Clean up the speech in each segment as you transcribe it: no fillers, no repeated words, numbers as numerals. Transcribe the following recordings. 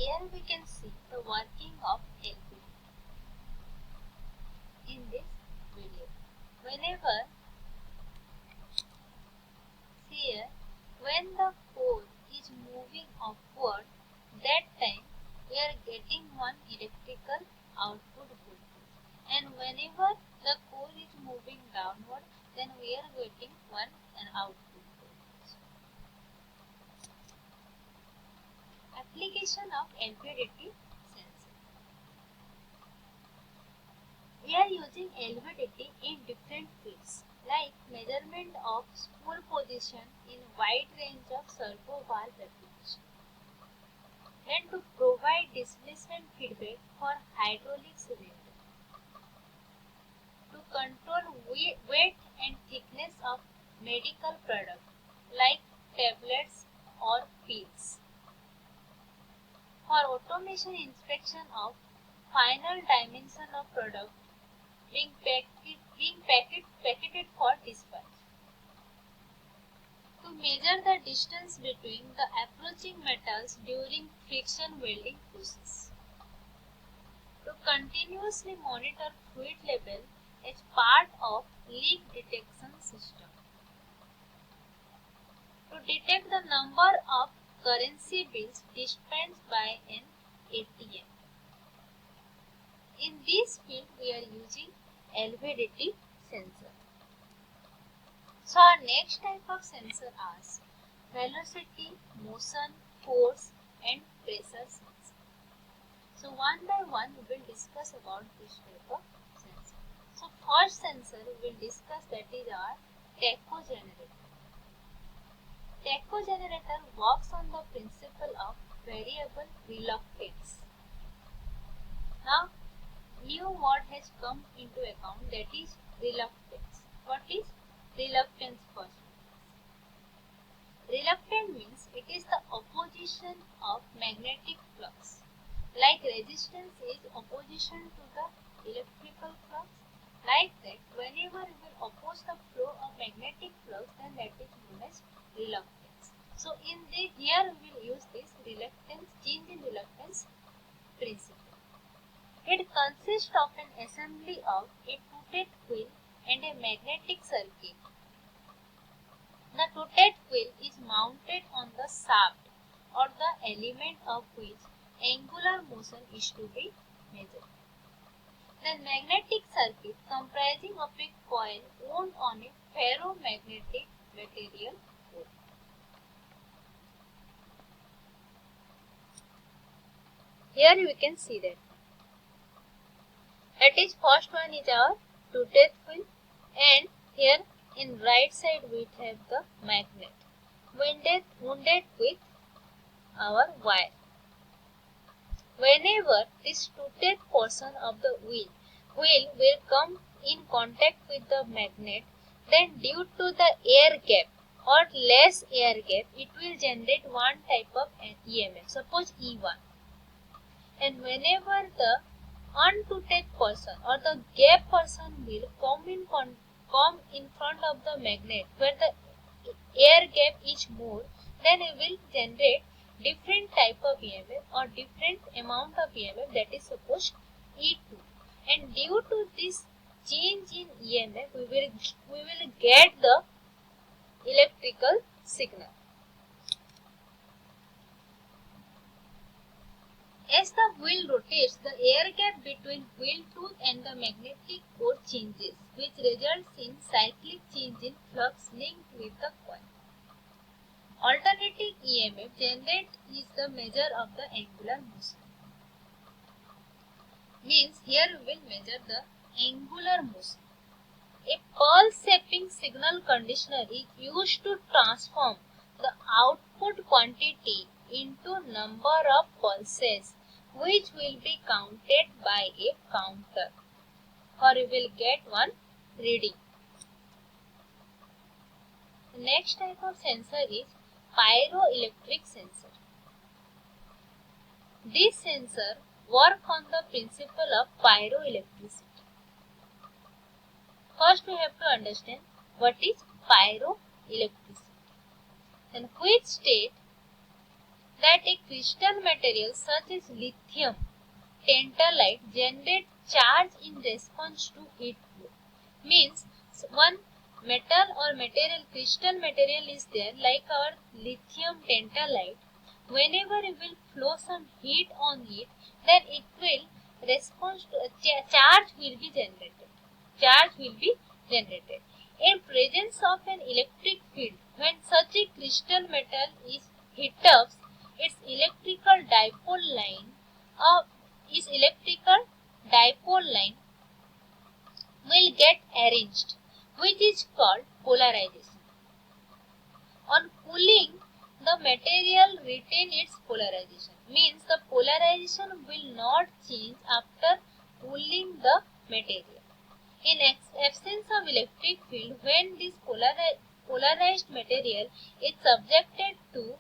Here we can see the working of LVDT in this video. Whenever here when the core is moving upward, that time we are getting one electrical output voltage, and whenever the core is moving downward, then we are getting an output voltage. Application of LVDT sensor. We are using LVDT in different fields like measurement of spool position in wide range of servo valve application, and to provide displacement feedback for hydraulic cylinder, to control weight and thickness of medical product like tablets or pills, for automation inspection of final dimension of product being packeted for dispatch, to measure the distance between the approaching metals during friction welding process, to continuously monitor fluid level as part of leak detection system, to detect the number of currency bills dispensed by an ATM. In this field, we are using LVDT sensor. So our next type of sensor is velocity, motion, force and pressure sensor. So one by one we will discuss about this type of sensor. So first sensor we will discuss, that is our tachogenerator. Tachogenerator works on the principle of variable reluctance. Now new word has come into account, that is reluctance. What is reluctance first? Reluctance means it is the opposition of magnetic flux. Like resistance is opposition to the electrical flux, like that whenever we will oppose the flow of magnetic flux, then that is known as reluctance. So in the here we will use this reluctance, change in reluctance principle. It consists of an assembly of a toothed wheel and a magnetic circuit. The toothed wheel is mounted on the shaft or the element of which angular motion is to be measured. The magnetic circuit comprising of a coil wound on a ferromagnetic material core. Here we can see that. That is, first one is our toothed wheel, and here in right side we have the magnet wounded with our wire. Whenever this toothed portion of the wheel will come in contact with the magnet, then due to the air gap or less air gap, it will generate one type of EMF, suppose E1. And whenever the untoothed portion or the gap portion will come in front of the magnet where the air gap is more, then it will generate different type of EMF or different amount of EMF, that is suppose E2. And due to this change in EMF, we will get the electrical signal. As the wheel rotates, the air gap between wheel tooth and the magnetic core changes, which results in cyclic change in flux linked with the coil. Alternating EMF generated is the measure of the angular motion. Means here we will measure the angular motion. A pulse shaping signal conditioner is used to transform the output quantity into number of pulses, which will be counted by a counter, or you will get one reading. The next type of sensor is pyroelectric sensor. This sensor work on the principle of pyroelectricity. First we have to understand what is pyroelectricity. Then which state that a crystal material such as lithium tantalite generate charge in response to heat flow. Means one metal or material, crystal material is there like our lithium tantalite. Whenever we will flow some heat on it, then it will respond to charge will be generated. Charge will be generated. In presence of an electric field, when such a crystal metal is heat up, its uh, electrical dipole line will get arranged, which is called polarization. On cooling, the material retain its polarization. Means the polarization will not change after cooling the material. In absence of electric field, when this polarized material is subjected to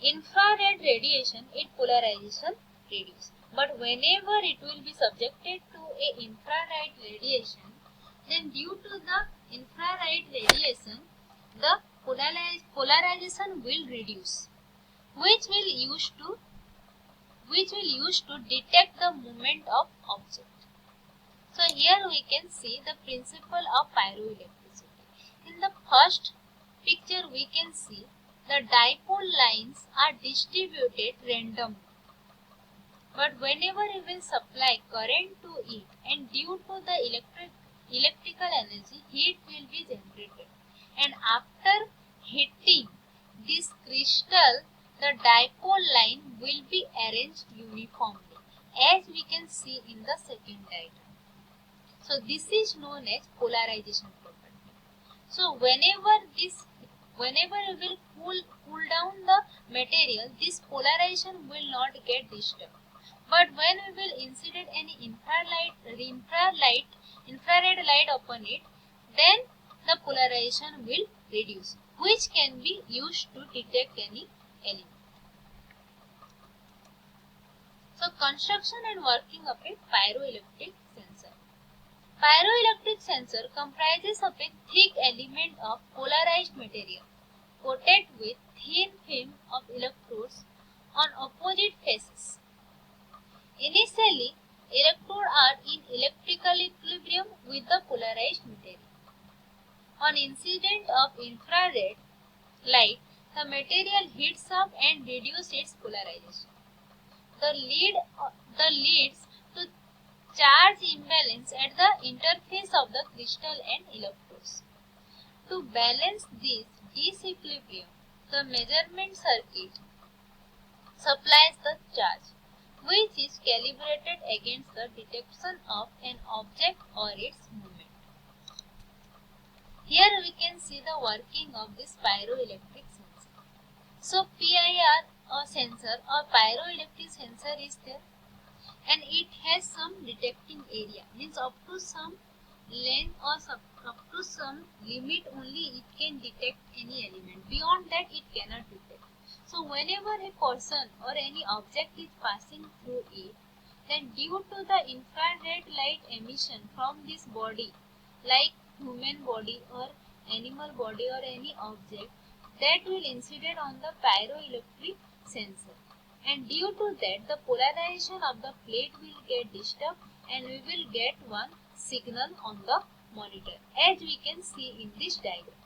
infrared radiation, its polarization reduces. But whenever it will be subjected to a infrared radiation, then due to the infrared radiation, the polarization will reduce, which will use to detect the movement of object. So here we can see the principle of pyroelectricity. In the first picture we can see the dipole lines are distributed randomly. But whenever we will supply current to it, and due to the electrical energy, heat will be generated. And after heating this crystal, the dipole line will be arranged uniformly, as we can see in the second diagram. So this is known as polarization property. So whenever we will cool down the material, this polarization will not get disturbed. But when we will incident any infrared light upon it, then the polarization will reduce, which can be used to detect any element. So construction and working of a pyroelectric sensor. Pyroelectric sensor comprises of a thick element of polarized material coated with thin film of electrodes on opposite faces. Initially, electrodes are in electrical equilibrium with the polarized material. On incident of infrared light, the material heats up and reduces its polarization. The leads to charge imbalance at the interface of the crystal and electrodes. To balance this disequilibrium, the measurement circuit supplies the charge, which is calibrated against the detection of an object or its movement. Here we can see the working of this pyroelectric sensor. So PIR or sensor or pyroelectric sensor is there, and it has some detecting area, means up to some length or up to some limit only it can detect any element. Beyond that it cannot detect. So whenever a person or any object is passing through it, then due to the infrared light emission from this body, like human body or animal body or any object, that will incident on the pyroelectric sensor. And due to that, the polarization of the plate will get disturbed and we will get one signal on the monitor, as we can see in this diagram.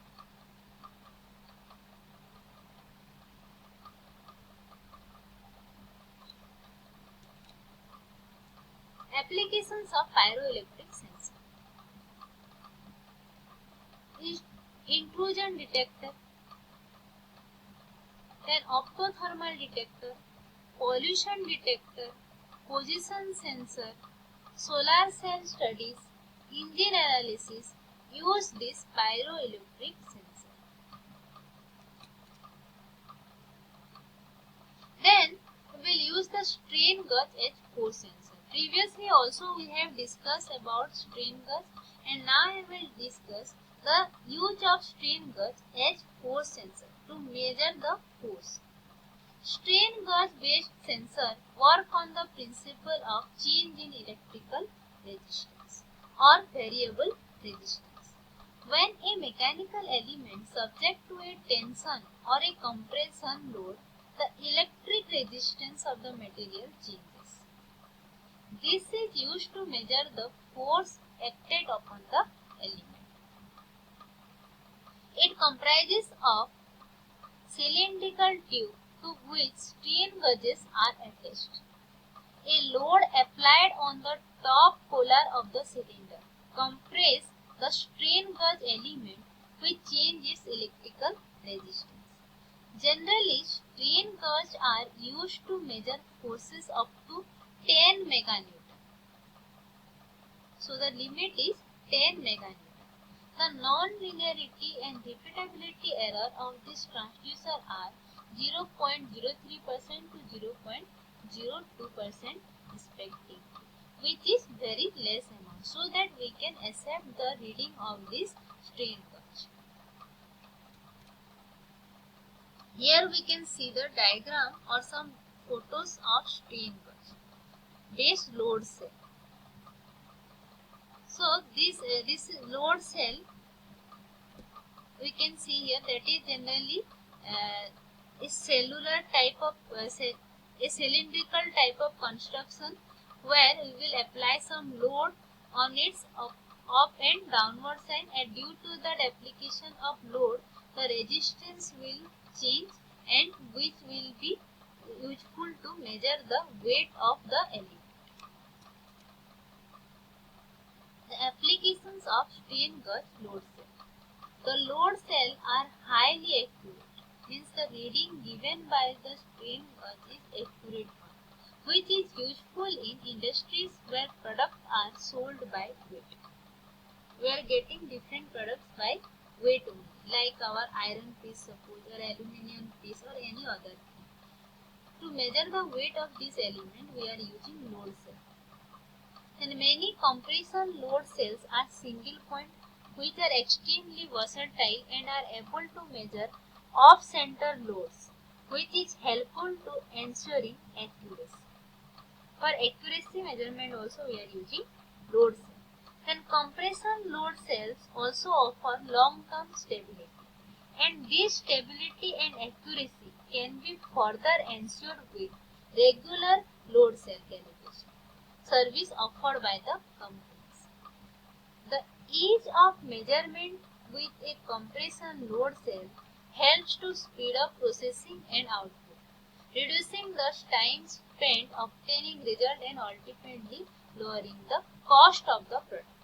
Applications of pyroelectric sensor. Intrusion detector, then optothermal detector, pollution detector, position sensor, solar cell studies, engine analysis use this pyroelectric sensor. Then we will use the strain gauge H4 sensor. Previously also we have discussed about strain gauge, and now we will discuss the use of strain gauge H4 sensor to measure the force. Strain gauge based sensor work on the principle of change in electrical resistance or variable resistance. When a mechanical element subject to a tension or a compression load, the electric resistance of the material changes. This is used to measure the force acted upon the element. It comprises of cylindrical tube to which strain gauges are attached. A load applied on the top polar of the cylinder compresses the strain gauge element which changes electrical resistance. Generally, strain gauges are used to measure forces up to 10 meganewton. So the limit is 10 meganewton. The non-linearity and repeatability error of this transducer are 0.03% to 0.02% respectively, which is very less amount, so that we can accept the reading of this strain gauge. Here we can see the diagram or some photos of strain gauge base load cell. So this load cell we can see here, that is generally a cellular type of a cylindrical type of construction where we will apply some load on its up and downward side, and due to that application of load the resistance will change, and which will be useful to measure the weight of the element. The applications of strain gauge load cell. The load cells are highly accurate, means the reading given by the strain gauge is accurate one, which is useful in industries where products are sold by weight. We are getting different products by weight only, like our iron piece suppose, or aluminium piece, or any other thing. To measure the weight of this element, we are using load cell. And many compression load cells are single point, which are extremely versatile and are able to measure off-center loads, which is helpful to ensuring accuracy. For accuracy measurement also we are using load cells. Then compression load cells also offer long-term stability, and this stability and accuracy can be further ensured with regular load cell calibration service offered by the companies. The ease of measurement with a compression load cell helps to speed up processing and output, reducing the time spent obtaining result and ultimately lowering the cost of the product.